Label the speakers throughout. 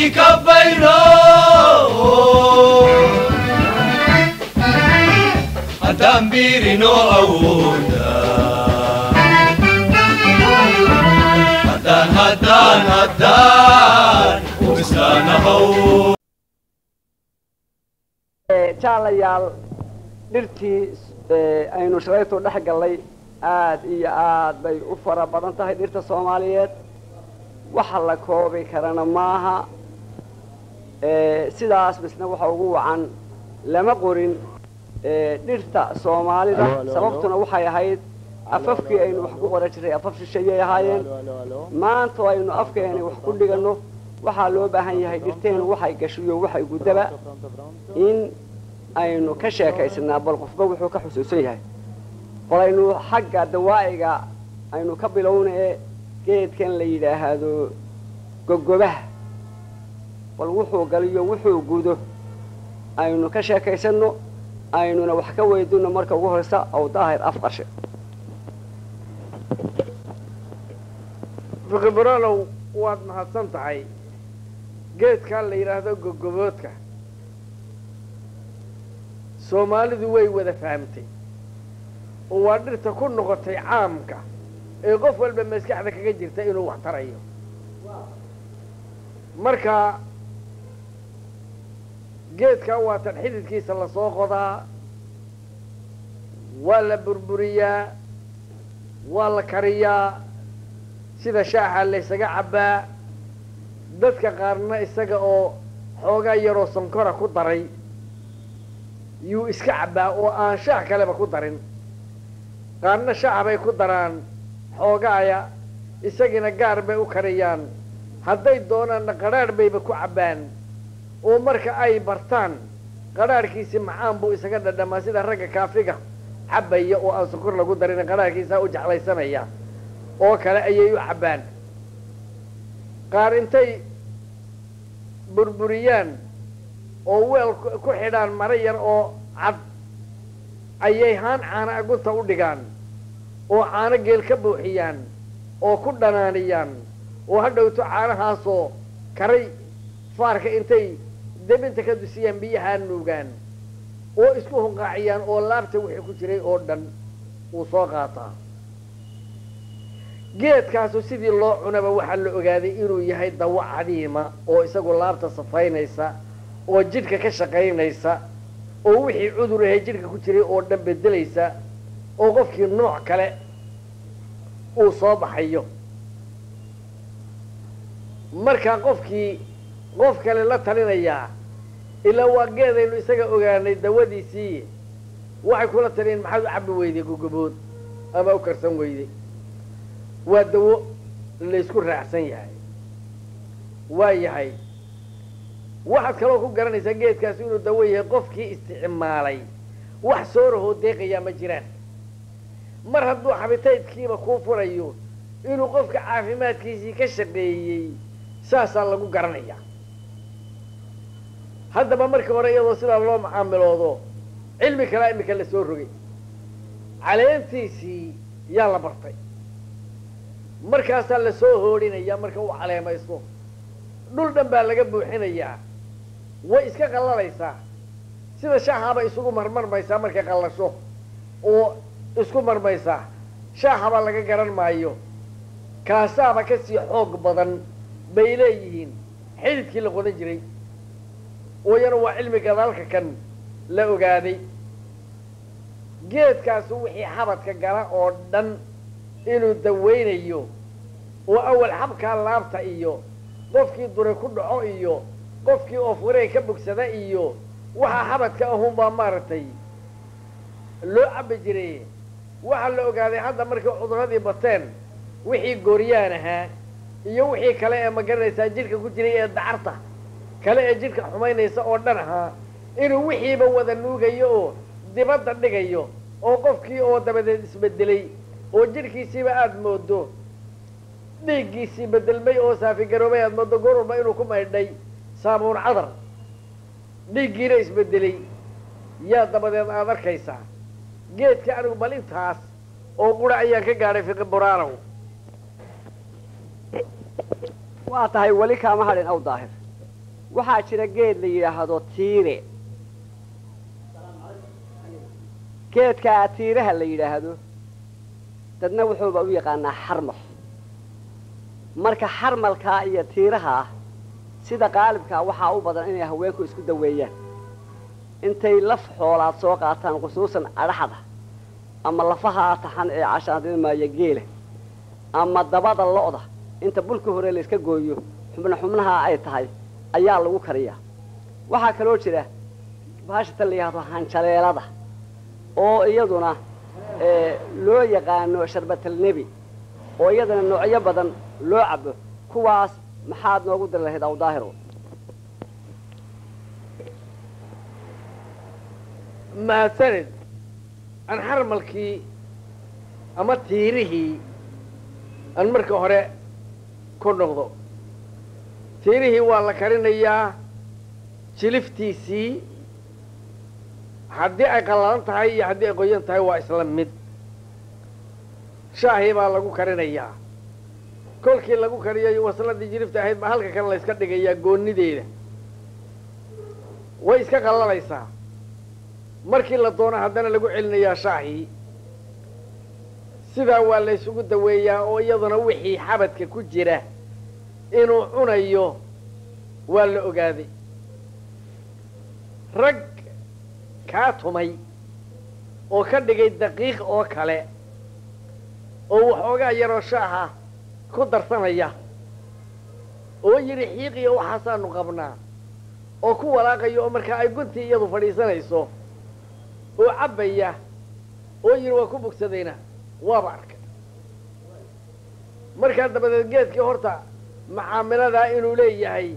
Speaker 1: كبيرو هدان بيرينو أودا هدان ومسلانا هو
Speaker 2: jaalayaal dhirtii aynu shalayto dhex galay aad iyo aad bay u fara badan tahay dhirta Soomaaliyeed waxa la koobi karana maaha sidaas bisna waxa ugu wacan lama qorin dhirta Soomaalida sababtuna waxay ahayd afafkii aynu wax ku qoran jiray afaf shisheeye ahaayeen maanta aynu afkeena wax ku dhigano waxaa loo baahan yahay dhirteenu waxay gashiyo waxay gudaba in aynu ka sheekaysnaa bal qofba wuxuu ka xusuusan yahay qolaynu xagga dawaa'iga aynu ka bilownaa geedkan la yiraahdo gogobaha bal wuxuu galiyo wuxuu gudo aynu ka sheekaysano aynuna wax ka weydino marka ugu horeysa oo daahir afqashe
Speaker 3: fiqibroolow waad mahadsan tahay geedkan la yiraahdo gogoboodka Soomaalidu way wada fahamtay oo waa dhirta ku noqotay caamka ee qof walba maskaxda kaga jirta inuu wax tarayo marka geedka waa tan xididkiisa la soo qodaa waa la burburiyaa waa la kariyaa sida shaaha la isaga cabaa dadka qaarna isaga oo xoogaa yaroo sonkora ku daray yuu iska cabaa oo aan shaah kaleba ku darin qaarna shaah bay ku daraan xoogaaya isagina gaar bay u kariyaan hadday doonaanna qadhaadh bayba ku cabbaan oo marka ay bartaan qadhaadhkiisi macaan buu isaga dhadhamaa sida ragga kaafiga cabbaya oo aan sokor lagu darin qadhaadhkiisaa u jeclaysanaya oo kale ayay u cabbaan qaar intay burburiyaan oo weel ku xidhaan maro yar oo cad ayay haan caana agunta u dhigaan oo caano geel ka buuxiyaan oo ku dhanaaniyaan oo hadhowto caanahaasoo karay faarka intay debinta ka dusiyaan biyahaa nuugaan oo isku hunqaaciyaan oo laabta wixii ku jiray oo dhan uu soo qaataa geedkaasu sidii loo cunaba waxaa la ogaaday inuu yahay dawo cadiima oo isagu laabta safaynaysa oo jidhka ka shaqaynaysa oo wixii cudur ahay jidhka ku jiray oo dhan bedelaysa oo qofkii nooc kale uu soo baxayo markaa qofkii qof kale la talinayaa ilaa waa geedaynu isaga ogaanay dawadiisii waxay kula taliyeen maxaad u cabbi weyday gogobood ama u karsan weyday waa dawo laysku raacsan yahay waa yahay waxaad kaloo ku garanaysaa geedkaasi inuu dawo yahay qofkii isticmaalay wax soo rahoo deeqayaa ma jiraan mar hadduu xabitaydkiiba kuu furayo inuu qofka caafimaadkiisii ka shaqeeyey saasaa lagu garanayaa haddaba markii hore iyadoo sidaa loo macaamiloodo cilmi kalaa imika la soo rogay caleentiisii yaa la bartay markaasaa la soo hoodhinayaa marka uu caleemaysto dhul dhan baa laga buuxinayaa way iska qallalaysaa sida shaahabay isugu marmarmaysaa markay qallasho oo isku marmaysaa shaahaba laga garan maayo kaasaaba kasii xoog badan bay leeyihiin xididkii la qodan jiray ooyana waa cilmi gadaalka kan la ogaaday geedkaasu wixii xabadka gala oo dhan inuu dawaynayo oo awal xabkaa laabta iyo qofkii dure ku dhaco iyo qofkii oo furey ka bogsada iyo waxaa xabadka ahunbaa maaragtay loo cabbi jiray waxaa la ogaaday hadda markay cuduradii bateen wixii gooryaan ahaa iyo wixii kale ee magaranaysaa jidhka ku jiray ee dacarta kale ee jidhka xumaynaysa oo dhan ahaa inuu wixiiba wada nuugayo oo dibadda dhigayo oo qofkii oo dabadeed isbedelay oo jidhkiisiiba aada moodo dhiiggiisii bedelmay oo saafigaroobay aada moodo goor walba inuu ku maydhay saabuun cadar dhiiggiina isbedelay yaa dabadeed aada arkaysaa geedka anigu bal intaas oo qura ayaan ka gaadhay fiqi buraanow
Speaker 2: waa tahay weli kaama hadhin aw daahir waxaa jira geed la yidhaahdo tiire geedkaa tiiraha la yidhaahdo dadna wuxuuba u yaqaanaa xarmal marka xarmalkaa iyo tiiraha sida qaalibkaa waxaa u badan inay haweenku isku daweeyaan intay laf xoolaad soo qaataan khusuusan adhaxda ama lafaha taxan ee cashaandimaya geela ama dabada lo'da inta bulka hore la iska gooyo xubnaha ay tahay ayaa lagu kariyaa waxaa kaloo jira baashata la yidhaahdo hanjaleelada oo iyaduna loo yaqaano sharbatal nebi oo iyadana noocyo badan loo cabo kuwaas maxaad noogu dari lahayd awdaahiro
Speaker 3: mahadsanid aan xarmalkii ama tiirihii aan marka hore ku noqdo tiirihii waa la karinayaa jiliftiisii haddii ay qallalan tahay iyo haddii ay qoyan tahay waa isla mid shaahii baa lagu karinayaa kolkii lagu kariyayo wasladii jilifta ahayd baa halka kale la yska dhigayaa goonideeda way iska qallalaysaa markii la doono haddana lagu celinayaa shaahii sidaa waa la ysugu daweeyaa oo iyaduna wixii xabadka ku jira inuu cunayo waa la ogaaday rag kaa tumay oo ka dhigay daqiiq oo kale oo waxoogaa yaroo shaaha ku darsanaya oo yidhi xiiqiya waxaasaanu qabnaa oo ku walaaqaya oo markaa ay guntii iyadu fadhiisanayso oo cabbaya oo yidhi waa ku bogsadayna waaba arkay markaa dabadeed geedkii horta macaamiladaa inuu leeyahay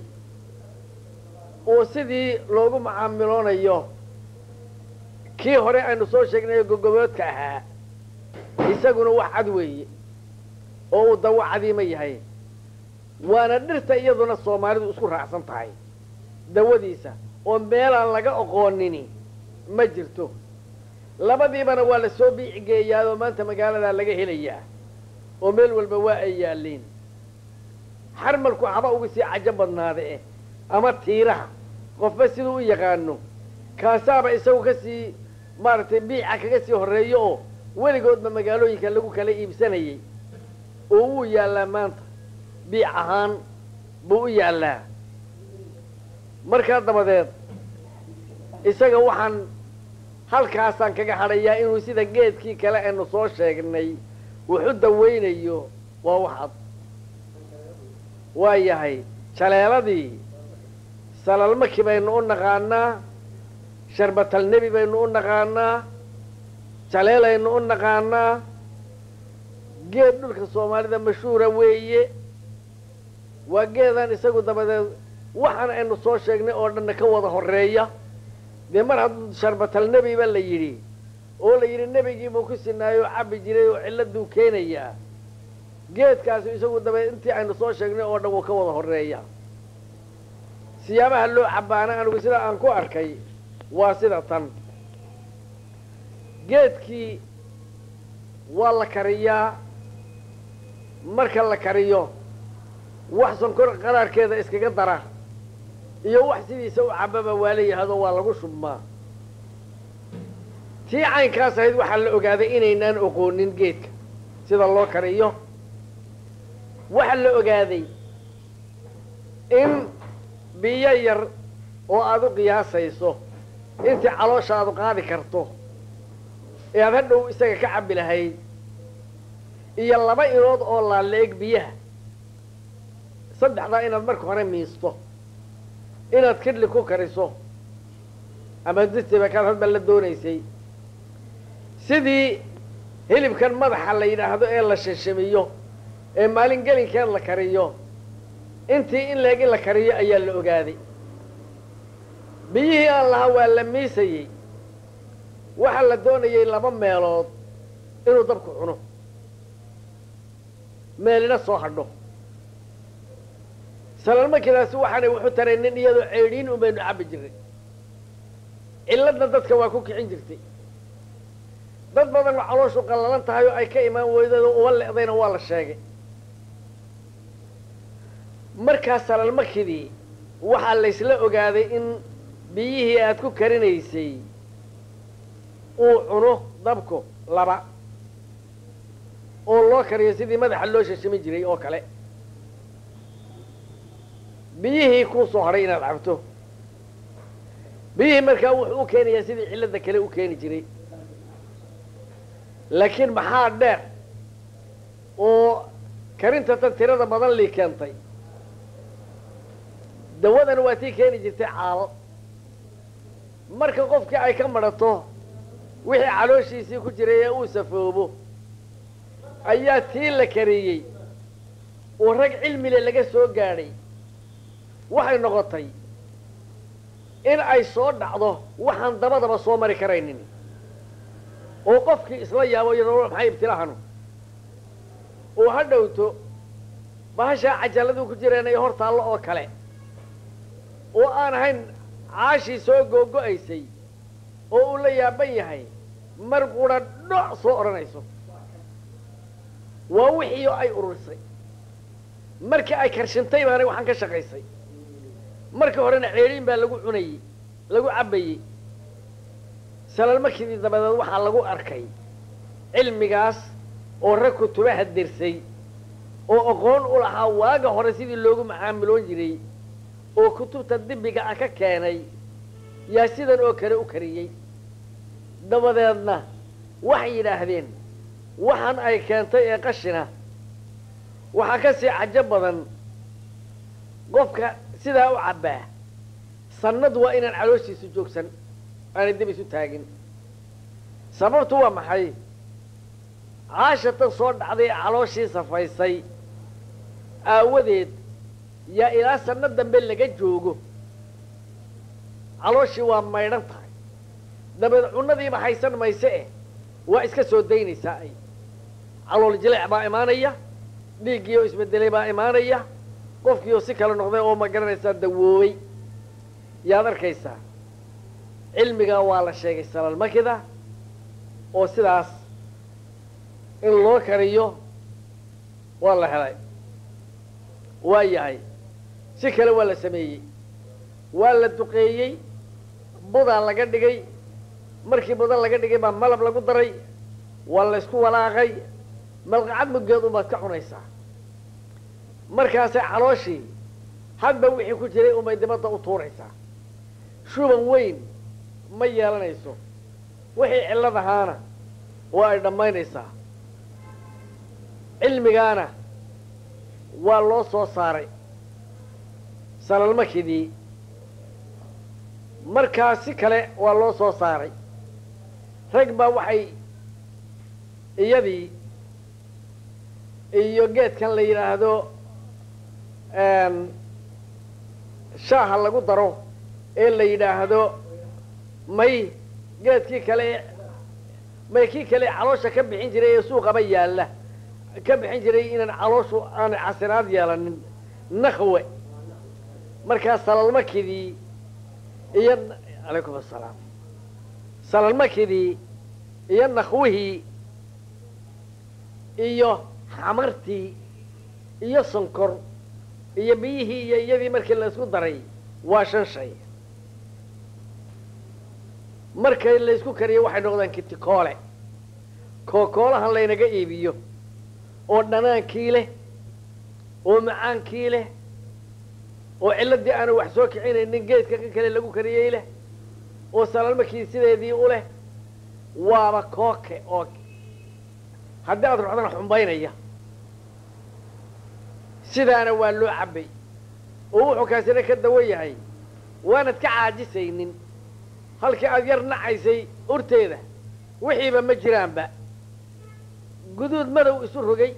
Speaker 3: oo sidii loogu macaamiloonayo kii hore aynu soo sheegnayo gogoboodka ahaa isaguna wax cad weeye oo uu dawo cadiima yahay waana dhirta iyaduna soomaalidu isku raacsan tahay dawadiisa oo meelaan laga oqoonini ma jirto labadiibana waa la soo biicigeeyaa oo maanta magaaladaa laga helayaa oo meel walba waa ay yaalliin xarmalku haba uga sii cajo badnaada ama tiiraha qofba siduu u yaqaano kaasaaba isagu ka sii maaragtay biica kaga sii horreeyo oo weligoodba magaalooyinka lagu kala iibsanayay oo wuu yaallaa maanta biic ahaan buu u yaallaa markaa dabadeed isaga waxaan halkaasaan kaga hadhayaa inuu sida geedkii kale aynu soo sheegnay wuxu dawaynayo waa waxad waa yahay jaleeladii salalmaki baynu u naqaanaa sharbatal nebi baynu u naqaanaa jaleelaynu u naqaanaa geed dhulka soomaalida mashhuura weeye waa geedaan isagu dabadeed waxaan aynu soo sheegnay oo dhanna ka wada horreeya dee mar hadduu sharbatal nebiba la yidhi oo la yidhi nebigiibuu ku sinaayo oo cabbi jiray oo cilladuu keenayaa geedkaasi isagu dabadeed intii aynu soo sheegnay oo dhan wuu ka wada horreeya siyaabaha loo cabbaana anigu sida aan ku arkay waa sida tan geedkii waa la kariyaa marka la kariyo wax sonkor qaraarkeeda iskaga dara iyo wax sidiisa u cabbaba waa leeyahado waa lagu shubmaa tii caynkaas ahayd waxaa la ogaaday inaynaan oqoonin geedka sida loo kariyo waxaa la ogaaday in biyo yar oo aada u qiyaasayso intii calooshaadu qaadi karto ee aad hadhow isaga ka cabbi lahayd iyo 2 ilood oo laaleeg biyaha saddexdaa inaad marka hore miisto inaad kidli ku kariso ama distiba kaad hadba la doonaysay sidii hilibkan madaxa la yidhaahdo ee la shashamiyo ee maalin gelinkeed la kariyo intii in leeg in la kariyo ayaa la ogaaday biyihii aan lahaa waa la miisayey waxaa la doonayay 2 meelood inuu dabku cuno meelina soo hadho salalmakidaasi waxaanay wuxu taraynin iyadoo ceedhiin un baynu cabbi jirnay cilladna dadka waa ku kicin jirtay dad badan oo calooshu qallalan tahay oo ay ka imaan weydado uba le'dayna waa la sheegay markaa salalmakidii waxaa laysla ogaaday in biyihii aad ku karinaysay uu cuno dabku laba oo loo kariyo sidii madaxa loo shashami jiray oo kale biyihii kuu soo hadhay inaad cabto biyihii markaa wuxuu u keenayaa sidii cilladda kale u keeni jiray laakiin maxaa dheer oo karinta tan tirada badan lii keentay dawadan waa tii keeni jirtay caalo marka qofkii ay ka madhato wixii calooshiisii ku jiray ee uu safoobo ayaa tii la kariyey oo rag cilmile laga soo gaadhay waxay noqotay in ay soo dhacdo waxaan dabadaba soo mari karaynin oo qofkii isla yaabo iyadoo maxay ibtilahanu oo ha dhowto bahashaa cajalladuu ku jireen ay hor taallo oo kale oo aan ahayn caashii soo googo'aysay oo uu la yaaban yahay mar qura dhoc soo odhanayso waa wixiioo ay ururisay markii ay karshintay baanay waxaan ka shaqaysay markii horena ceedhiin baa lagu cunayey lagu cabbayey salalmakidii dabadeed waxaa lagu arkay cilmigaas oo rag kutubaha dirsay oo aqoon u lahaa waaga hore sidii loogu macaamiloon jiray oo kutubta dibiga ah ka keenay yaa sidan oo kale u kariyey dabadeedna waxay yidhaahdeen waxaan ay keentay ee qashina waxaa ka sii cajo badan qofka sidaa u cabbaa sannad waa inaan calooshiisu joogsan aanay dib isu taagin sababtu waa maxay caashatan soo dhacday calooshii safaysay aawadeed yaa ilaa sanno dambe laga joogo calooshii waa maydhan tahay dabeed cunnadiiba haysan mayse eh waa iska soo daynaysaa ay calool jileec baa imaanaya dhiiggii oo isbedelay baa imaanaya qofkii oo si kale noqday oo ma garanaysaa dawoobay yaad arkaysaa cilmigaa waa la sheegay salalmakida oo sidaas in loo kariyo waa la helay waa yahay si kale waa la sameeyey waa la duqeeyey budaa laga dhigay markii buda laga dhigay baa malab lagu daray waa la isku walaaqay malqacad muggeed unbaad ka cunaysaa markaasay calooshii hadba wixii ku jiray unbay dibadda u tuuraysaa shuban weyn ma yeelanayso wixii cillad ahaana waa ay dhammaynaysaa cilmigaana waa loo soo saaray salalmakidii markaa si kale waa loo soo saaray rag baa waxay iyadii iyo geedkan la yidhaahdo shaaha lagu daro ee la yidhaahdo may geedkii kale may kii kale caloosha ka bixin jiray ee suuqaba yaalla ka bixin jiray inaan calooshu aan casinaad yeelanin nakwe markaa salalmakidii iyo calaykum assalaam salalmakidii iyo nakwihii iyo xamartii iyo sonkor iyo biyihii iyo iyadii markii la isku daray waa 5 shay markay la isku kariyo waxay noqdaan kitikoole kookoolahan laynaga iibiyo oo dhanaankii leh oo macaankii leh oo cilladii aanu wax soo kicinaynin geedka kan kale lagu kariyey leh oo salalmakii sideedii u leh waaba kooke oo haddii aad ruuxdana xumbaynaya sidaana waa loo cabbay oo wuxuu kaasina ka dawan yahay waanad ka caajisaynin halkii aad yar nacaysay urteeda wixiiba ma jiraanba guduud madow isu rogay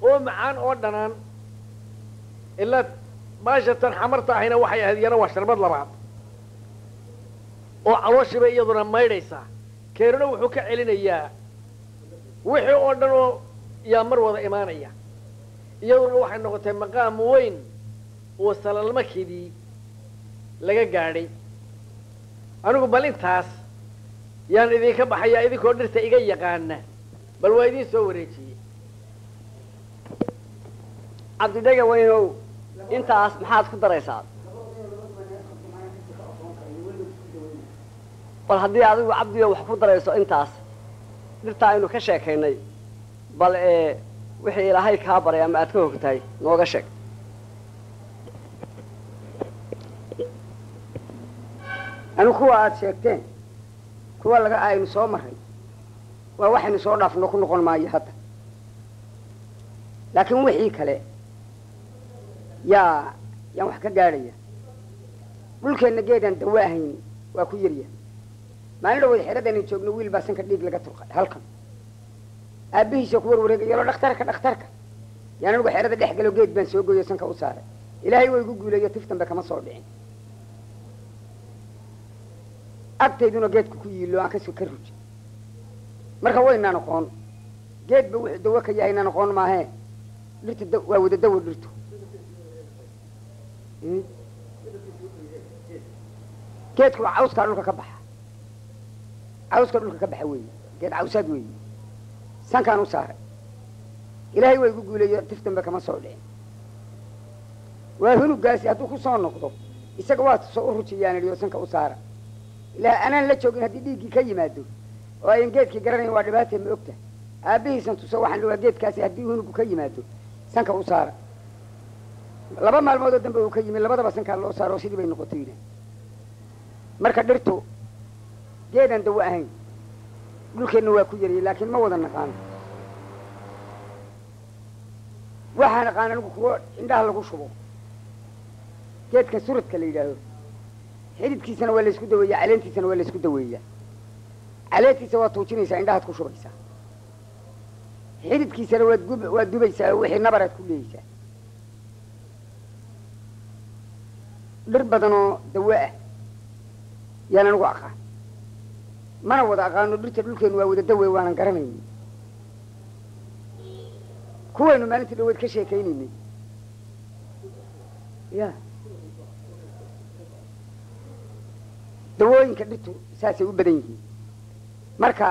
Speaker 3: oo macaan oo dhanaan ilaa baashatan xamarta ahayna waxay ahayd iyana waa sharbad labaad oo calooshiiba iyaduna maydhaysaa keenuna wuxuu ka celinayaa wixii oo dhan oo yaa mar wada imaanaya iyaduna waxay noqotay maqaam weyn oo salalmakidii laga gaadhay anigu bal intaas yaan idinka baxayaa idinkoo dhirta iga yaqaana bal waa idiin soo wareejiyey
Speaker 2: cabdidhega weynow intaas maxaad ku daraysaa bal haddii adigu cabdiyo wax ku darayso intaas dhirtaa aynu ka sheekaynay bal wixii ilaahay kaa baray ama aad ka hogtahay nooga sheeg
Speaker 4: anu kuwa aad sheegteen kuwa laga aynu soo maray waa waxaynu soo dhaafno ku noqon maayo hadda laakiin wixii kale yaan wax ka gaadhaya dhulkeenna geedaan dawa ahayn waa ku yarya maalin dhawood xeradaynu joogno wiil baa sanka dhiig laga turqay halkan aabbihiisa ku warwareegay yalo dhakhtarka yaan anigu xerada dhex galo geed baan soo gooyo sanka u saaray ilaahay waa igu guuleeyo tiftanba kama soo dhicin agtayduna geedku ku yiilo aan ka ruji marka waynaan aqoon geedba wuxuu dawo ka yahay inaan aqoon maahee dhirta waa wada dawo dhirtu geedku waa cawskaa dhulka ka baxa cawska dhulka ka baxa weeye geed cawsaad weeye sankaan u saaray ilaahay waa igu guuleeyo tiftanba kama soo dhicin waa hunugaasi hadduu ku soo noqdo isaga waa soo u rujiyaan idhiyo sanka u saara ilaa anaan la joogin haddii dhiiggii ka yimaado oo ayan geedkii garanayn waa dhibaatee ma ogta aabbihiisan tuso waxaan dhawaa geedkaasi haddii hunugu ka yimaado sanka u saara 2 maalmoodoo dambe uu ka yimi labadaba sankaa loo saaro oo sidii bay noqotay marka dhirtu geedaan dawo ahayn dhulkeenna waa ku yariyay laakiin ma wada naqaano waxaa naqaan anigu kuwo indhaha lagu shubo geedka suradka la yidhaaho xididkiisana waa laysku daweeyaa caleentiisana waa laysku daweeyaa caleentiisa waad tuujinaysaa indhahaad ku shubaysaa xididkiisana waad dubaysaa oo wixii nabaraad ku leeyeysaa dhir badanoo dawo ah yaan anigu aqaan mana wada aqaano dhirta dhulkeenu waa wada dawe waanan garanayni kuwaynu maalintii dhaweed ka sheekaynaynay ya dawooyinka dhirtu saasay u badan yihiin marka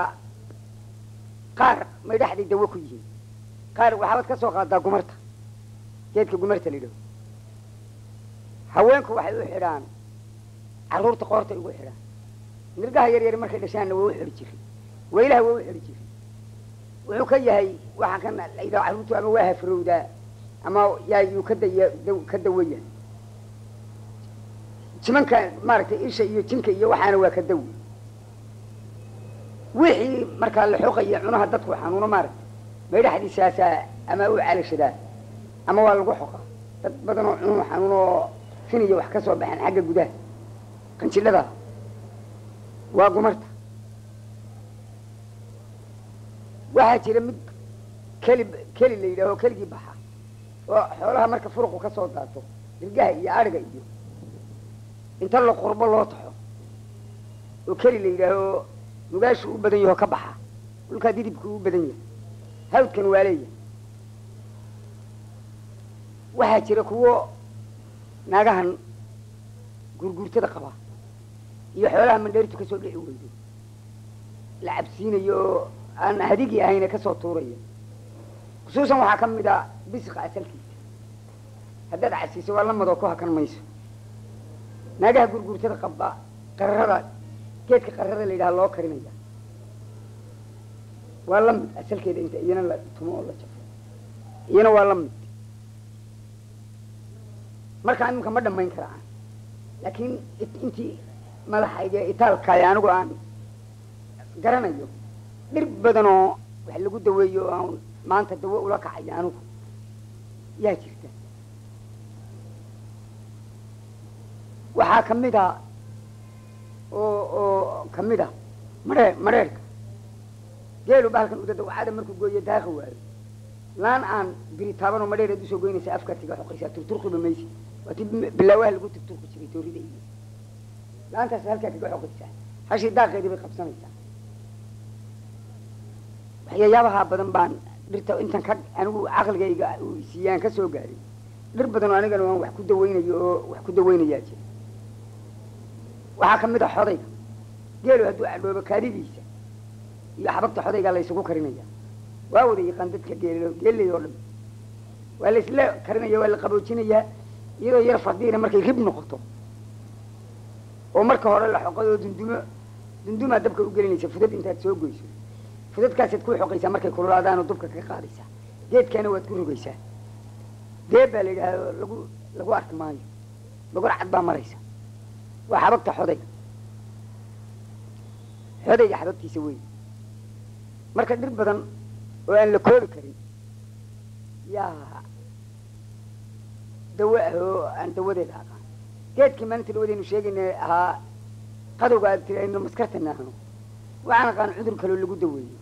Speaker 4: qaar may dhexday dawo ku yihiin qaar waxaabad ka soo qaadaa gumarta geedka gumarta la yidhaho haweenku waxay u xidhaan carruurta qoortay ugu xidhaan nirgaha yar yar markay dhashaanna waa u xidhi jiray weylaha waa u xidhi jiray wuxuu ka yahay waxaa kan la yidhaho carruurtu ama waa hafrowdaa ama yaayuu ka dawaya jimanka maaragtay isha iyo jinka iyo waxaana waa ka dawi wixii markaa la xoqaya cunaha dadku xanuuno maaragtay maydhaxdiisaasaa ama u calashadaa ama waa lagu xoqa dad badanoo cunuhu xanuunoo finiya wax ka soo baxeen xagga gudaha qanjidhada waa gumarta waxaa jira mid keli la yidhaaho keligii baxa oo xoolaha marka furuqu ka soo daato dirgaha iyo adhiga iyo inta la qurbo loo taxo oo keli la yidhaaho nugaashu u badan yaho ka baxa dhulkaa didibku u badan yahay hawdkan waa leeyahay waxaa jira kuwo naagahan gurguurtada qaba iyo xoolaha mandheeritu ka soo dhici weydo la cabsiinayo oo aan hadigii ahayne kasoo tuuraya khusuusan waxaa ka mid a bisiqa asalkiisa haddaad cabsiiso waa lamadoo ku hakan mayso naagaha gurguurtada qaba qararada geedka qararada la yidhaha loo karinaya waa la mid asalkeeda inta iyana la tumo oo la jafo iyana waa la mid markaa iminka ma dhamayn karaan laakiin intii madaxayga itaalkaay anigu aan garanayo dhir badanoo wax lagu daweeyo oo aan maanta dawo ula kacayo anigu yaa jirta waxaa kamid a oo kamid a mareerka geelu bahalkan udadawacada markuu gooyo daaqa waayo laan aan biri taabanoo madheereed usoo goynaysa afkaatiga xoqaysaa turturqiba maysi waati bilaawaha lagu turturqi jiray toorida iyo laantaas halkaa kaga xoqaysaa hashii daaqeedii bay qabsanaysaa waxyaabaha badan baan dhirta intan ka anigu caqligayga siiyaan ka soo gaarin dhir badanoo anigana waan wax ku dawaynayo oo wax ku dawaynayaa jira waxaa kamid a xodayga geelu hadduu cadhoobo kaadidiisa iyo xabagta xodaygaa la ysugu karinaya waa wada yaqaan dadka geeley oo dhan waa la isla karinaya waa la qaboojinayaa iyadoo yar fardiina markay rib noqoto oo marka hore la xoqay oo dundumo dundumaa dabka u gelinaysa fudad intaad soo goyso fudadkaasaad ku xoqaysaa markay kululaadaanoo dubka ka qaadaysaa geedkaana waad ku rogaysaa deeb baa la yidhaahdo lagu arki maayo lagor cad baa maraysa waa xabagta xodayga xabagtiisa wey marka dhir badan oo aan la koobi karin yaa dawa ah oo aan dawadeeda aqaan geedkii maalinta dawadaynu sheegaynay ahaa qadowga aad tirayno maskartana ahno waxaan aqaan cudur kaloo lagu daweeyo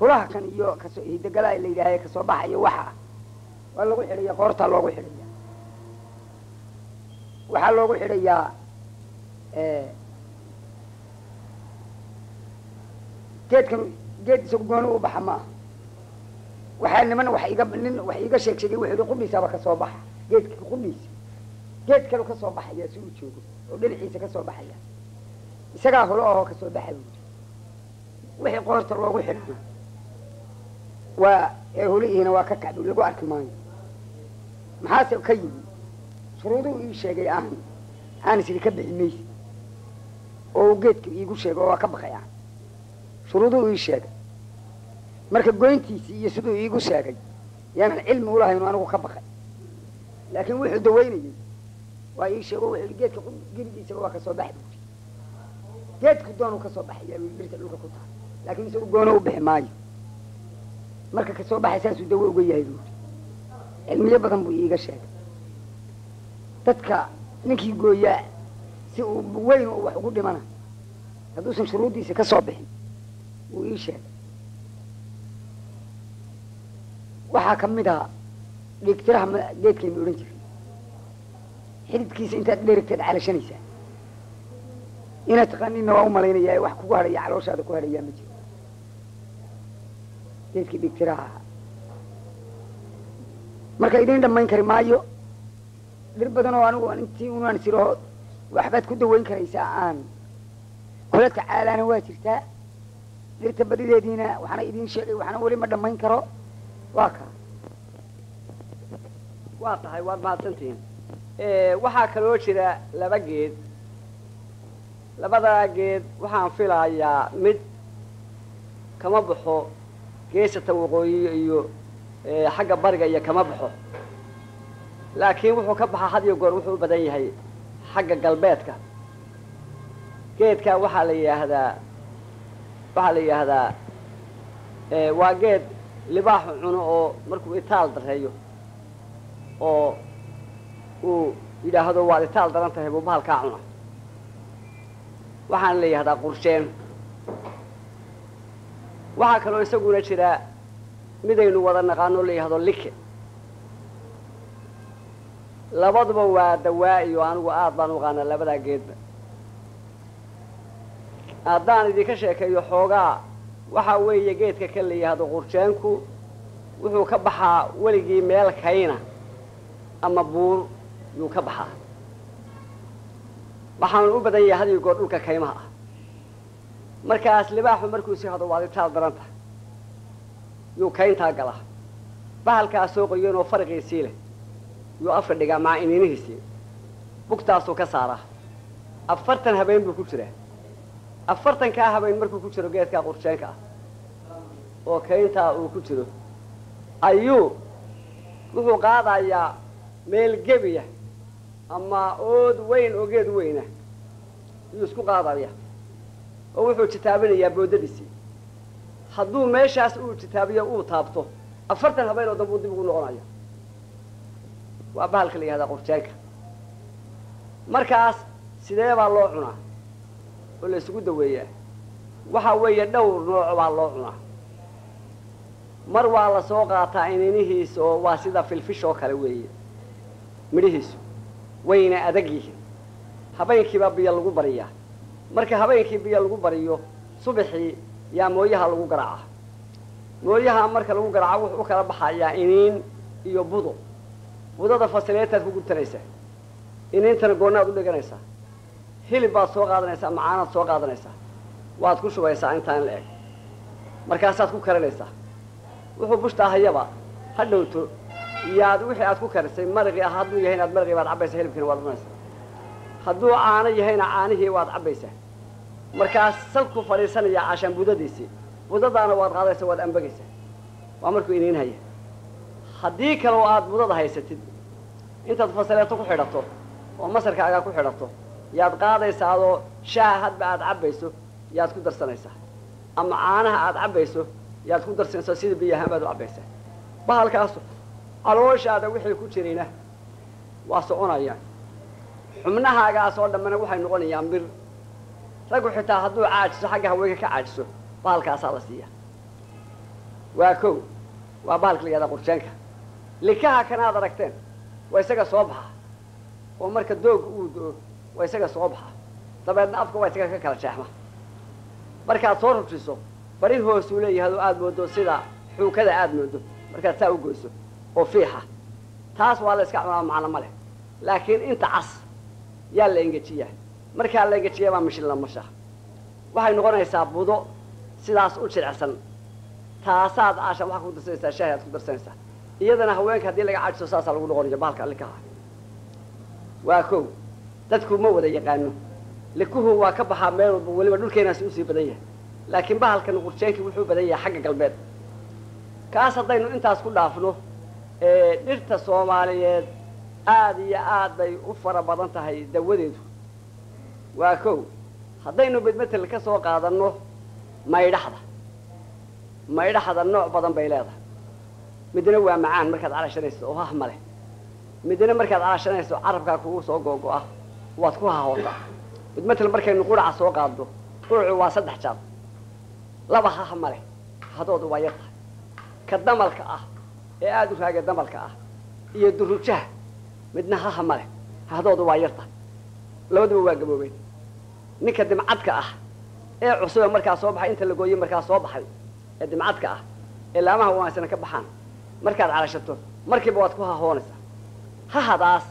Speaker 4: hulaha kan iyo hidagalaha la yidhaahaye kasoo baxayo waxa waa lagu xidhaya qoortaa loogu xidhaya waxaa loogu xidhayaa geedkan geed isagu gooni u baxa ma aha waxaa niman wax iiga sheegay wuxuu yihi qudhiisaaba kasoo baxa geedka qudhiisa geed kaleu kasoo baxaya si uu joogo oo dhinaciisa kasoo baxaya isagaa hulo ahoo kasoo baxa buuri wixii qoorta loogu xidhana waa hulihiina waa ka kacbi lagu arki maayo maxaase ka yimi shuruuduu ii sheegay aan isiri ka bixi maysi oo uu geedka iigu sheegay oo waa ka baqay aan shuruuduu ii sheegay marka goyntiisii iyo siduu iigu sheegay yaanan cilmi ulahayno anigu ka baqay laakiin wuxuu dawaynayey waa ii sheego wuxuu yidhi geedka geligiisaba waa kasoo baxi buuri geedku doonuu kasoo baxaya birta dhulka ku tahay laakiin isagu goono u bixi maayo marka kasoo baxay saasuu dawo uga yahay buuri cilmiyo badan buu iiga sheegay dadka ninkii gooyaa si uu weyn oo wax ugu dhimana hadduusan shuruuddiisa ka soo bixin wuu ii sheegay waxaa ka mid a dhigtiraha geedkaynu odhan jiray xididkiisa intaad dherigteed calashanaysaa inaad taqaaniinna waa u malaynayaa wax kugu hadhaya calooshaada ku hadhayaa ma jiro geedkii dhigtiraha ahaa marka idin dhammayn kari maayo dhir badan oo anigu intii unaan siro waxbaad ku dawayn karaysaa aan kula tacaalaana waa jirtaa dhirta badideediina waxaana idin sheegay waxaana weli ma dhammayn karo waa kaa
Speaker 2: waa tahay waad mahadsantihiin waxaa kaloo jira laba geed labadaa geed waxaan filayaa mid kama baxo geesata waqooyi iyo xagga bariga iyo kama baxo laakiin wuxuu ka baxaa had iyo goor wuxuu u badan yahay xagga galbeedka geedkaa waxaa la yidhaahdaa waa geed libaaxu cuno oo markuu itaal dareeyo oo uu yidhaahdo waad itaal daran tahay buu bahalkaa cuna waxaana la yidhahdaa qursheen waxaa kaloo isaguna jira midaynu wada naqaano la yidhahdo like labaduba waa dawaa iyo anigu aad baan u aqaanaa labadaa geedba haddaan idinka sheekeeyo xoogaa waxaa weeye geedka ka la yidhaahdo qursheenku wuxuu ka baxaa weligii meel kayna ama buur yuu ka baxaa waxaanu u badan yahay had iyo goor dhulka kaymaha ah markaas libaaxu markuu sii hado waad itaal daranta yuu kayntaa galaa bahalkaa soo qoyan oo fariqiisii leh yuu afka dhigaa maca iniinihiisii bugtaasuu ka saaraa 40 habeen buu ku jiraa 40kaa habeen markuu ku jiro geedkaa qursheenka ah oo kayntaa uu ku jiro ayuu wuxuu qaadayaa meel gebiya ama ood weyn oo geed weyna yuu isku qaadaya oo wuxuu jitaabinayaa boodadiisii hadduu meeshaas uu jitaabiyo uu taabto 40 habeen oo dambe dib ugu noqonaya waa bahalka la yidhahdaa qursheenka markaas sidee baa loo cunaa oo la isugu daweeyaa waxaa weeye dhowr nooc baa loo cunaa mar waa la soo qaataa ininihiisa oo waa sida filfish oo kale weeye midhihiisu wayna adag yihiin habeenkiibaa biyo lagu bariyaa marka habeenkii biyo lagu bariyo subaxii yaa mooyaha lagu garaacaa mooyaha marka lagu garaaco wuxuu u kala baxayaa iniin iyo budo budada fasileetaad ku gubtanaysaa iniintana goonaad u dhiganaysaa hilib baad soo qaadanaysaa macaanaad soo qaadanaysaa waad ku shubaysaa intaan la eg markaasaad ku karinaysaa wuxuu bushtaa hayaba ha dhowto iyaad wixii aad ku karisay maraqii ah hadduu yahay inaad maraqii baad cabbaysaa hilibkiina waad cunaysaa hadduu caano yahayna caanihii waad cabbaysaa markaas salku fadhiisanaya cashaan budadiisii budadaana waad qaadaysa waad ambagaysaa waa markuu iniin haya haddii kale oo aad budada haysatid intaad fasaleeto ku xidhato oo masarkaagaa ku xidhato yaad qaadaysaa adoo shaaha hadba aad cabbayso yaad ku darsanaysaa ama caanaha aad cabbayso yaad ku darsanaysaa sida biyahaan baad u cabbaysaa bahalkaasu calooshaada wixii ku jirayna waa soconayaan xubnahaagaas oo dhammana waxay noqonayaan bir raggu xitaa hadduu caajiso xagga haweenka ka caajiso bahalkaasaa la siiya waa kow waa bahalka la yihahdaa qurjeenka likaha kana aad aragteen waa isaga soo baxa oo marka doogga uu do-o waa isaga soo baxa dabeedna afka waa isaga ka kala jeexma markaad soo rujiso bari hoosuu leeyahay oo aad moodo sida xuukada aad moodo markaad saa u goyso oo fiixa taas waa la iska cunaa macno ma leh laakiin inta cas yaa la engejiyaa markaa la engejiyaa baa mishin la masha waxay noqonaysaa budo sidaas u jilicsan taasaad aasha waxaa ku darsanaysaa shaahi aad ku darsanaysaa iyadana haweenka haddii laga caajiso saasaa lagu noqonaya bahalka likaha waa kow dadku ma wada yaqaano likuhu waa ka baxaa meel walba weliba dhulkeenaasi usii badan yahay laakiin bahalkan qurjeenkii wuxuu badan yahay xagga galbeed kaas haddaynu intaas ku dhaafno dhirta soomaaliyeed aad iyo aad bay u fara badan tahay dawadeedu waa kow haddaynu bedmetel ka soo qaadanno maydhaxda nooc badan bay leedahay midna waa macaan markaad calashanayso oo hah ma leh midna markaad calashanayso carabkaa kugu soo googo-a waad ku hahootaa bedmetel markaynu quraca soo qaadno quracu waa 3 jaab 2 hah ma leh hadoodu waa yartahay ka damalka ah ee aad u raaga damalka ah iyo durujaha midna hah ma leh hadoodu waa yartahay labaduba waa gaboobeen ninka dimcadka ah ee cusub markaa soo baxay inta la gooyay markaa soo baxay ee dimcadka ah ee laamaha wanaagsan ka baxaan markaad calashato markiiba waad ku hahoonaysaa hahadaas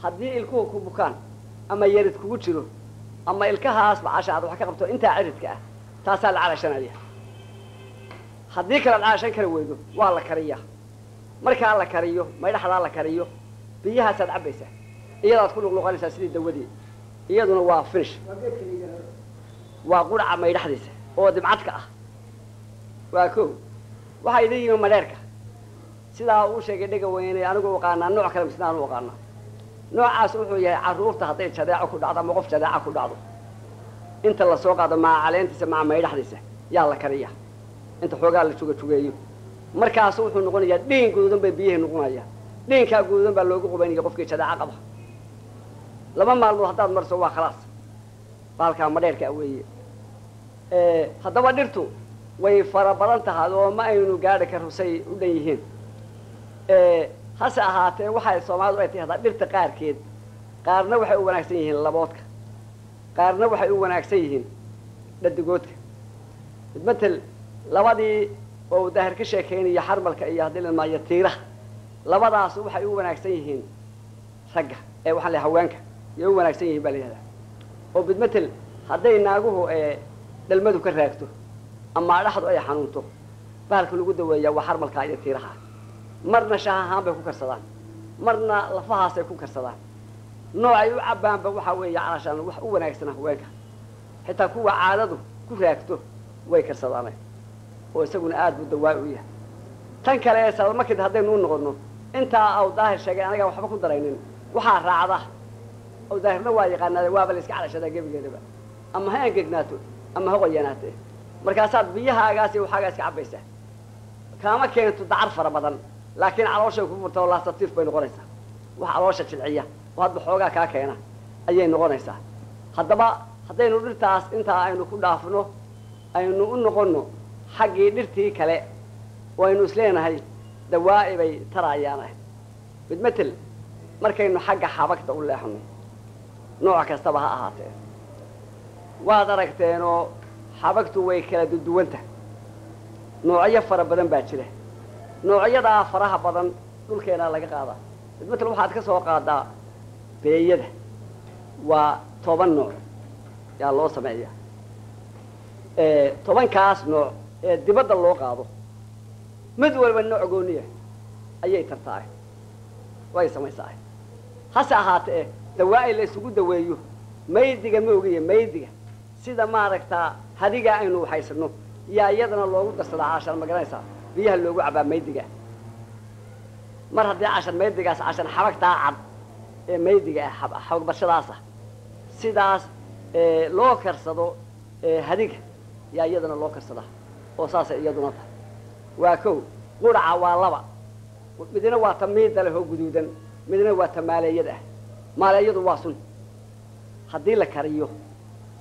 Speaker 2: haddii ilkuhu ku bukaan ama yarid kugu jiro ama ilkahaas bacasha aad wax ka qabto intaa ciridka ah taasaa la calashanaya haddii kale calashan kala weydo waa la kariyaa markaa la kariyo maydhaxdaa la kariyo biyahaasaad cabbaysaa iyadaad ku luqluqanaysaa sidii dawadii iyaduna waa finish waa quraca maydhaxdiisa oo dimcadka ah waa kow waxaa idin yimi madheerka sidaa uu sheegay dhega weyne anigu aqaanaa nooc kale sidaan u aqaanaa noocaas wuxuu yahay carruurta hadday jadeeco ku dhacdo ama qof jadeeca ku dhacdo inta la soo qaado maca caleentiisa maca maydhaxdiisa yaa la kariyaa inta xoogaa la jugeeyo markaas wuxuu noqonayaa dhiin guduudan bay biyaha noqonayaan dhiinkaa guduudan baa loogu qubaynaya qofkii jadeeca qaba 2 maalmood haddaad marso waa khalaas baalkaa madheerka weeye haddaba dhirtu way fara badan tahay oo ma aynu gaadhi karo say u dhan yihiin hase ahaatee waxay Soomaalidu ay tahdaa dhirta qaarkeed qaarna waxay u wanaagsan yihiin laboodka qaarna waxay u wanaagsan yihiin dhadigoodka midmatel labadii oo daahir ka sheekeynaya xarmalka iyo hadii ma yatiiraha labadaas waxay u wanaagsan yihiin ragga waxaan leeyahay haweenka iyo u wanaagsan yihiin baliyada oo midmatel hadday naaguhu dhalmadu ka raagto ama dhaxdu ay xanuunto bahalka lagu daweeyaa waa xarmalka iyo tiiraha marna shaahaan bay ku karsadaan marna lafahaas ay ku karsadaan noocay u cabaanba waxa weeye calashan wax u wanaagsan haweenka xitaa kuwa caadadu ku raagto way karsadaan oo isaguna aad u dawaa u yahay tan kale ee salmakid haddaynu u noqono intaa aw daahir sheegay aniga waxba ku daraynin waxaa raacda oo daahirna waa yaqaanaa waaba la iska calashada gebigeedaba ama ha engegnaato ama ha qoyanaatee markaasaad biyahaagaas iyo waxaagaa iska cabbaysaa kaama keento dacar fara badan laakiin calooshay ku furta oo laastatiif bay noqonaysaa wax caloosha jilciya oo hadba xoogaa kaa keena ayay noqonaysaa haddaba haddaynu dhirtaas intaa aynu ku dhaafno aynu u noqonno xaggii dhirtii kale oo aynu isleenahay dawaa'i bay tarayaan midmatel markaynu xagga xabagta u leexno nooc kastaba ha ahaatee waad aragteenoo xabagtu way kala duwanta noocyo fara badan baa jira noocyadaa faraha badan dhulkeena laga qaadaa midmatel waxaad ka soo qaadaa beeyada waa 10 nooc yaa loo sameeyaa 10kaas nooc ee dibadda loo qaado mid walba nooc gooniya ayay tartaa way samaysaa hase ahaatee dawaa'i la isugu daweeyo maydiga ma ogiye maydiga sida maaragtaa hadigaa aynu waxaysano yaa iyadana loogu darsadaa caashan ma garanaysaa biyaha loogu cabaa maydiga mar haddii cashan maydigaas cashan xabagtaa cad ee maydiga ah xabag barshadaas ah sidaas loo karsado hadiga yaa iyadana loo karsadaa oo saasay iyaduna tahay waa kow quraca waa laba midna waa ta miida leh oo guduudan midna waa ta maaleeyada ah maaleeyadu waa sun haddii la kariyo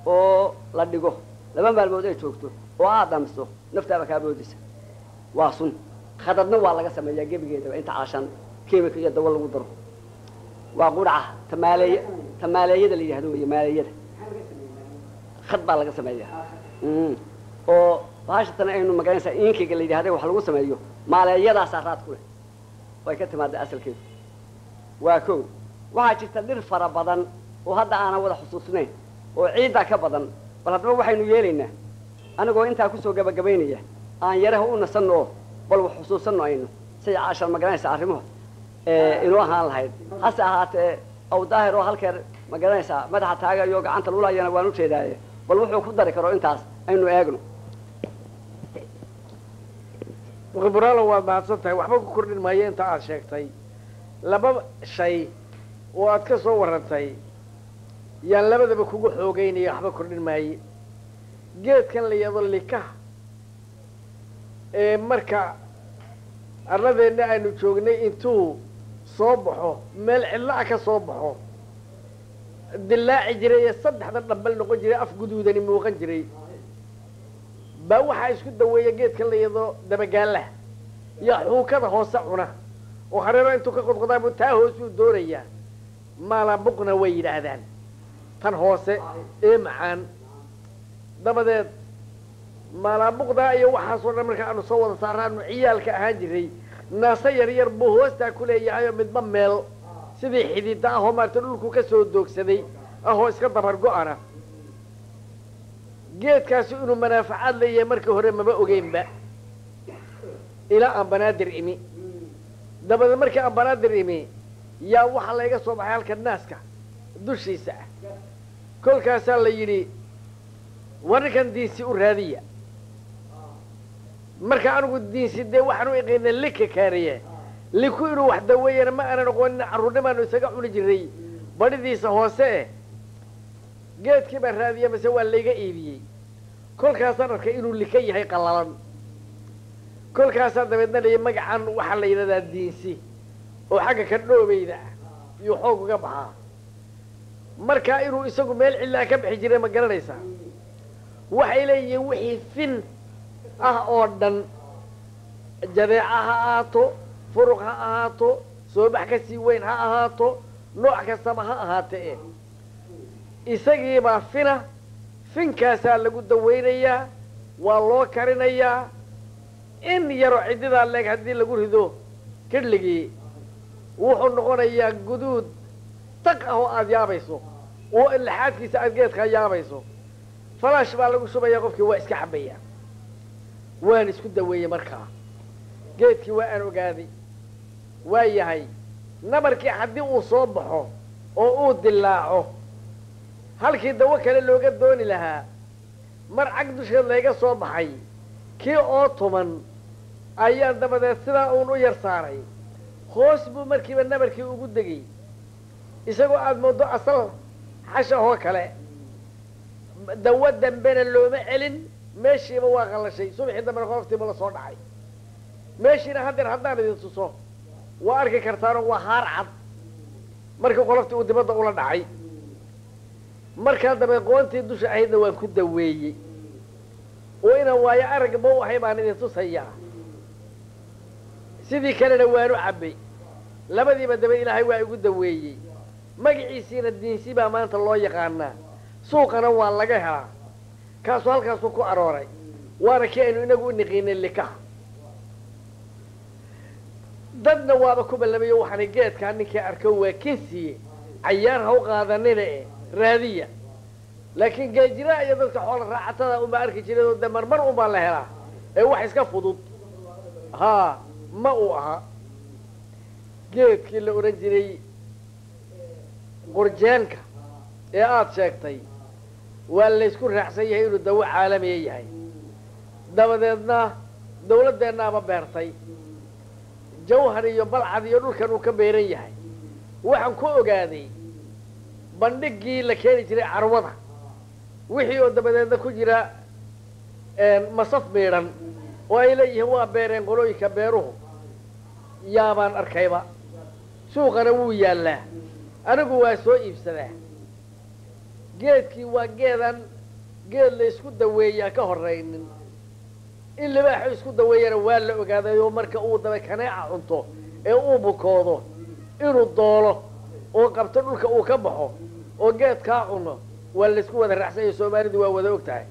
Speaker 2: oo la dhigo laba maalmood ay joogto oo aad dhamiso naftaaba kaa boodisa waa sun khadadna waa laga sameeyaa gebigeedaba inta caashan kiimika iyo dawo lagu daro waa quraca tamaaleeyada la yidhahdo wey maaleeyada khad baa laga sameeyaa oo baashatan aynu magaranaysaa inkiga la yidhahday wax lagu sameeyo maaleeyadaasaa raad ku leh way ka timaada asalkeedu waa kow waxaa jirta dhir fara badan oo hadda aanan wada xusuusnayn oo ciiddaa ka badan bal haddaba waxaynu yeelaynaa anigoo intaa kusoo gabagabaynaya aan yaraha u nasanno oo bal wax xusuusanno aynu say caashar magaranaysaa arrimuhu inuu ahaan lahayd hase ahaatee aw daahir oo halkeer magaranaysaa madaxa taagayo gacanta lulayana waan ujeedaaye bal wuxuu ku dari karo intaas aynu eegno
Speaker 3: khibraalo waad mahadsan tahay waxba ku kordhin maayo inta aad sheegtay laba shay oo aad ka soo warrantay yaan labadaba kugu xoogeynaya waxba kordhin maaye geedkan la yado likaha marka arladeenna aynu joognay intuu soo baxo meel cidla-a ka soo baxo dillaaci jiray ee saddexda dhambal noqon jiray af guduudani muuqan jiray baa waxaa isku daweeya geedkan la yado dabagaalaha yaa xuukada hoose cuna oo hareero intuu ka qodqodaabu taa hoosuu doonayaa maalabuqna way yidhaahdaan tan hoose ee macaan dabadeed maalabuqdaa iyo waxaasoo dhan marka aanu soo wada saaraanu ciyaalka ahaan jiray naase yar yar buu hoostaa ku leeyahay oo midba meel sidii xidida ahoo maarta dhulku ka soo doogsaday ahoo iska dabar go-ana geedkaasi inuu manaafacaad leeyahay markii hore maba ogeynba ilaa aan banaadir imi dabadeed markii aan banaadir imi yaa waxaa layga soo baxay halka naaska dushiisa ah kolkaasaa la yidhi warrinkan diinsi u raadiya marka anigu diinsi dee waxaan u iqaynay lika kaariye liku inuu wax daweeyana ma aanan oqoonin carruurnimaanu isaga cuni jiray badhidiisa hoose geedkii baan raadiya mase waa layga iibiyey kolkaasaan arkay inuu lika yahay qallalan kolkaasaa dabeedna lay magacan waxaa la yidhahdaa diinsi oo xagga ka dhoobayda ah iyuu xoog uga baxaa markaa inuu isagu meel cillaa ka bixi jiray ma garanaysaa waxay leeyihiin wixii fin ah oo dhan jadeeca ha ahaato furuq ha ahaato soobax ka sii weyn ha ahaato nooc kastaba ha ahaatee isagiibaa fina finkaasaa lagu dawaynayaa waa loo karinayaa in yaroo ciddidaa leeg haddii lagu rido kidhligii wuxuu noqonayaa guduud taq ah oo aada yaabayso oo laxaadkiisa aada geedkaa yaabayso falaash baa lagu shubayaa qofkii waa iska cabbayaa waan isku daweeyey markaa geedkii waa aan ogaaday waa yahay nabarkii haddii uu soo baxo oo uu dilaaco halkii dawo kale looga dooni lahaa mar cag dusheed layga soo baxay kii oo tuman ayaa dabadeed sidaa uun u yar saaray hoos buu markiiba nabarkii ugu degay isagoo aada moodo asal xashahoo kale dawo dambena looma celin meeshiiba waa qallashay subaxii dambena qoloftiiba la soo dhacay meeshiina haddeer haddaan idin tuso waa arki kartaanoo waa haar cad markii qoloftii uu dibadda ula dhacay markaa dabeed qoontii dusha ahaydna waan ku daweeyey oo inaan waayo arag ma u ahay baan idin tusayaa sidii kalena waanu cabbay labadiiba dabeed ilaahay waa igu daweeyey magaciisiina diinsi baa maanta loo yaqaanaa suuqana waa laga helaa kaasuu halkaasuu ku arooray waana kii aynu inagu u niqiinay likaha dadna waaba ku ballamayo waxaana geedkaa ninkii arko waa kinsiye cayaar ha u qaadanina raadiya laakiin geejiraa iyo dadka xoola raacatada unbaa arki jiray oo de marmar unbaa la helaa ee wax iska fudud haa ma uu aha geedkii la odhan jiray qurjeenka ee aada sheegtay waa laysku raacsan yahay inuu dawo caalamiya yahay dabadeedna dawladdeennaaba beertay jawhar iyo balcad iyo dhulkan uu ka beeran yahay waxaan ku ogaaday bandhiggii la keeni jiray carwada wixii oo dabadeedna ku jira masaf miidhan oo ay leeyihiin waa beereen qolooyinka beeruhu yaabaan arkayba suuqana wuu yaallaa anigu waa soo iibsadaa geedkii waa geedan geed la isku daweeyaa ka horraynin in libaaxu isku daweeyana waa la ogaadayoo marka uu daba kaneeca cunto ee uu bukoodo inuu doolo oo qabto dhulka uu ka baxo oo geedkaa cuno waa laysku wada raacsanya soomaalidu waa wada og tahay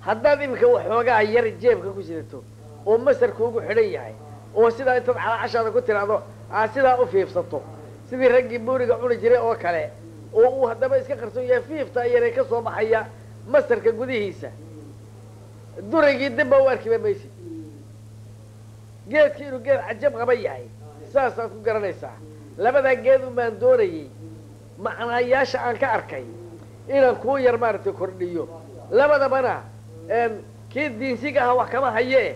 Speaker 3: haddaad iminka waxoogaa yar jeebka ku sidato oo masarkuugu xidhan yahay oo sidaa intaad calaacashaada ku tiraahdo aad sidaa u fiifsato sidii raggii buuriga cuni jiray oo kale oo uu haddaba iska qarsoon yahay fiiftaa yaree ka soo baxaya masarka gudihiisa duraygii dibba u arkiba maysid geedkii inuu geed cajab qaba yahay saasaad ku garanaysaa labadaa geed umaan doonayey macnaayaasha aan ka arkay inaan kuu yar maaragtay kordhiyo labadabana kii diinsiga aha wax kama hayee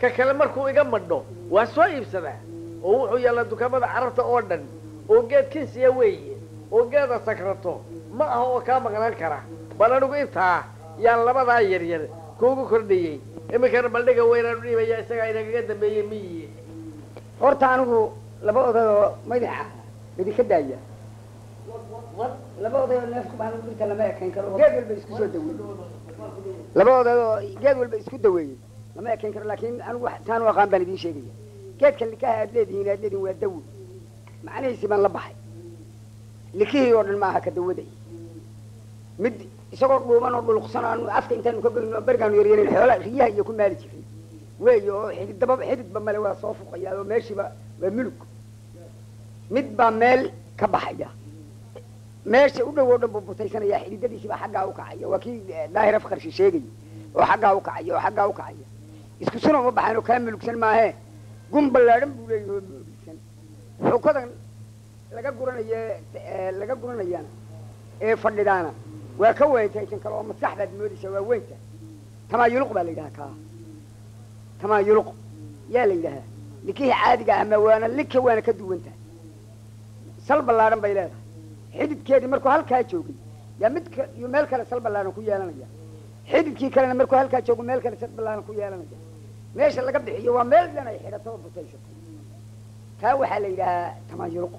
Speaker 3: ka kale markuu iga madho waa soo iibsadaa oo wuxuu yaallaa dukaamada carabta oo dhan oo geed kinsiya weeye oo geeda sakrato ma aha oo kaa maqnaan kara bal anigu intaa yaan labadaa yaryar kuugu kordhiyey iminkana baldhiga weynaan u dhiibaya isagaa inagaga dambeeyey miyi
Speaker 4: horta anigu laba odayoo madaxa idinka daaya laba odayoo neefku baan dhirta lama ekayn karo geed walba isku soo daweeyey laba odayoo geed walba isku daweeyey lama ekayn karo laakiin anigu taan u aqaan baan idiin sheegaya geedkan likaha aad leedihiin waa dawo macnihiisi baan la baxay likihii oo dhan maaha ka dawaday mid isagoo dhuuban oo dhuluqsan aanu afka intaanu ka gelino bergaanu yaryarin xoola riyaha iyo ku maali jiray weeye oo xididba male waa soo fuqayaa oo meeshiiba waa mulug mid baa meel ka baxaya meesha u dhow oo dhan buu butaysanaya xididadiisiibaa xaggaa u kacaya waa kii daahir afqarshi sheegay oo xaggaa u kacaya oo xaggaa u kacaya isku suna uma baxayn oo kaa mulugsan maahee gun ballaadhan buu leeyahay oo mulugsan xukadan laga guranayana ee fadhidaana waa ka weyntahay tan kale oo maskaxdaad moodaysa waa weynta tamaayuluq baa la yidhahaa kaa tamaayuluq yaa la yidhahaa likihii caadiga ah ma waana lika waana ka duwan tahay sal ballaadhan bay leedahay xididkeedii markuu halkaa joogay yaa midka iyo meel kale sal ballaadhan ku yeelanaya xididkii kalena markuu halkaa joogo meel kale sal ballaadhan ku yeelanaya meesha laga bixiyo waa meel dhan ay xidhato oo butaysato taa waxaa la yidhahaa tamaayuluq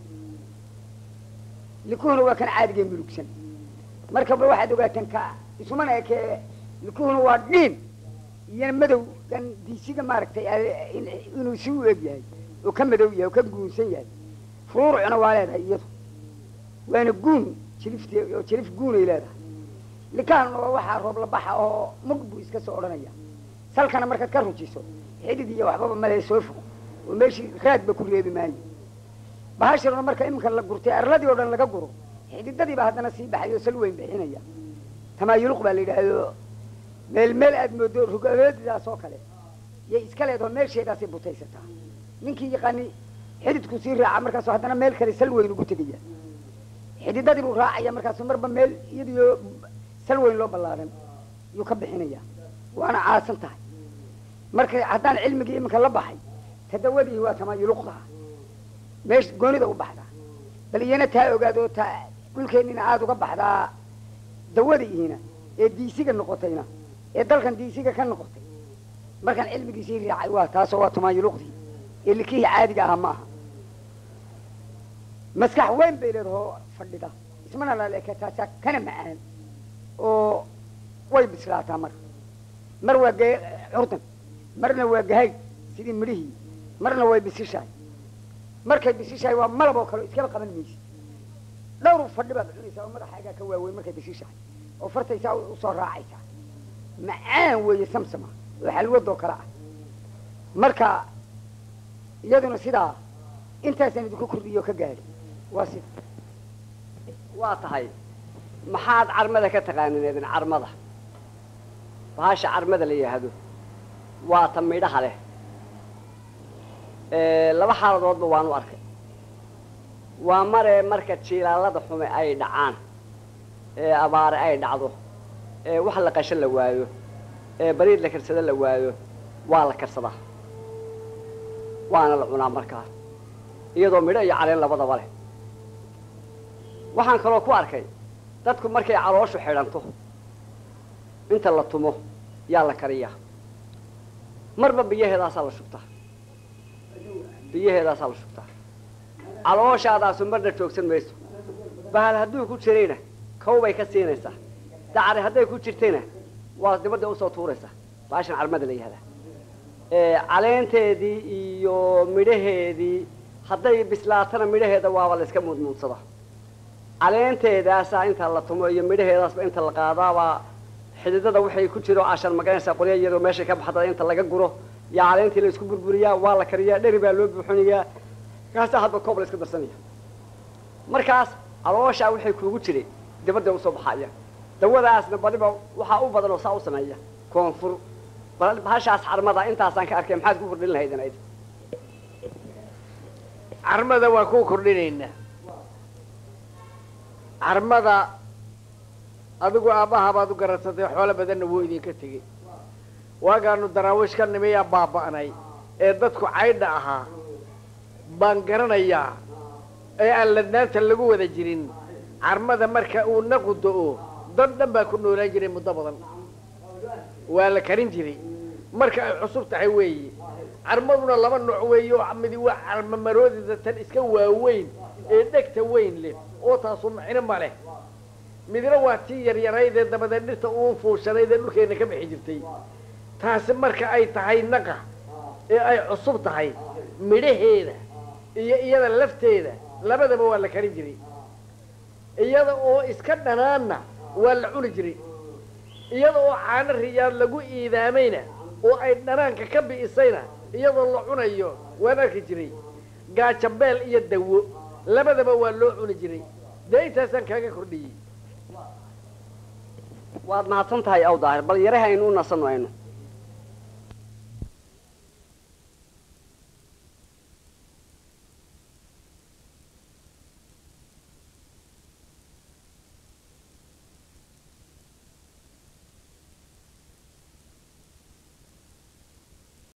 Speaker 4: likuhuna waa kan caadigee mulugsan markaba waxaad ogaataan ka isumana ekee likuhuna waa dhiin iyona madow kan diisiga maaragtay inuu si u eg yahay oo ka madow yahay oo ka guunsan yahay furuurucna waa leedahay iyadu waana guun jilifte oo jilif guunay leedahay likahanuna waa waxaa roob la baxa oo mug buu iska soo odhanaya salkana markaad ka rujiso xidid iyo waxbaba malee soo fog oo meeshii raadba ku reebi maayo bahashiruna marka iminka la gurtay arladii oo dhan laga guro xididadiiba haddana sii baxay oo sal weyn bixinaya tamaayuluq baa la yidhaahdo meel aad moodo rugadeedidaas oo kale yay iska leedaho meesheedaasay butaysataa ninkii yaqaani xididku sii raaca markaasoo haddana meel kale sal weyn ugu tegaya xididadii buu raacaya markaasu marba meel iyadiyo sal weyn loo ballaaran yuu ka bixinaya waana caasan tahay marka haddaan cilmigii iminka la baxay tadawadii waa tamaayuluqda meesha goonida u baxdaa bal iyana taa ogaado taa dhulkeennina aada uga baxdaa dawadiiina ee diisiga noqotayna ee dalkan diisiga ka noqotay markaan cilmigiisii raacay waa taasoo waa tamaayuluqdii ee likihii caadiga ahaa ma aha maskax weyn bay leedahoo fadhida ismana laleeka taasaa kana macaan oo way bislaataa mar waa curdan marna waa gahay sidii midhihii marna way bisishahay markay bisishahay waa malab oo kale iskaba qaban maysid dhowr fadhi baad cunaysaa oo madaxaagaa ka waaweyn markay bisishahay oo fartaysaa usoo raacaysaa macaan weeye samsama oo xalwadoo kale ah marka iyaduna sidaa intaasaan idinku kordhiyo ka gaadhi waa sida
Speaker 2: waa tahay maxaad carmada ka taqaanin idin carmada bahasha carmada la yidhaahdo waa ta midhaha leh laba xaaladoodba waan u arkay waa maree marka jiilaalada xume ay dhacaan abaare ay dhacdo wax la qashan la waayo bariid la karsada la waayo waa la karsadaa waana la cunaa markaa iyadoo midho iyo caleen labadaba leh waxaan kaloo ku arkay dadku markay calooshu xidhanto inta la tumo yaa la kariyaa marba biyaheedaasaa la shubtaa biyaheedaasaa la shubtaa calooshaadaasu marna joogsan mayso bahal hadduu ku jirayna kow bay ka siinaysaa dacari hadday ku jirtayna waa dibadda usoo tuuraysaa baashan carmada la yihahdaa caleenteedii iyo midhaheedii hadday bislaatana midhaheeda waaba la iska muudmuudsadaa caleenteedaasaa inta la tumo iyo midhaheedaasba inta la qaadaabaa xididada waxay ku jiro cashan magaranaysaa qolya iyadoo meeshay ka baxda inta laga guro yaa caleentii la isku burburiyaa waa la kariyaa dheri baa loo buuxinayaa kaasaa hadba koob la iska darsanaya markaas calooshaa waxay kuugu jiray dibadda usoo baxaya dawadaasna badiba waxaa u badan oo saa u sameeya koonfur bahashaas carmada intaasaan ka arkay maxaad ku kordhin lahayd inayd
Speaker 3: carmada waa ku kordhinaynaa carmada adigu aabbaha baad u garadsatay xoolo badanna wuu idinka tegey waagaanu daraawish ka nimiyaa baaba'nay ee dadku caydha ahaa baan garanayaa ee aan ladnaanta lagu wada jirin carmada marka uu naqu do-o dad dhan baa ku noolaan jiray muddo badan waa la karin jiray marka ay cusub tahay weeye carmaduna laba nooc weeye oo midi waa carma maroodida tan iska waaweyn ee dhegta weyn leh oo taasu macno ma leh midna waa tii yaryaraydee dabadeed dhirta uu fuushanaydee dhulkeenna ka bixi jirtay taasi marka ay tahay naqa ee ay cusub tahay midhaheeda iyo iyada lafteeda labadaba waa la karin jiray iyada oo iska dhanaanna waa la cuni jiray iyada oo caano riyaad lagu iidaamayna oo ay dhanaanka ka bi'isayna iyadoo la cunayo waan arki jiray gaajabeel iyo dawo labadaba waa loo cuni jiray dee intaasaan kaaga kordhiyey
Speaker 2: waad mahadsan tahay aw daahir bal yaraha aynu u nasanno aynu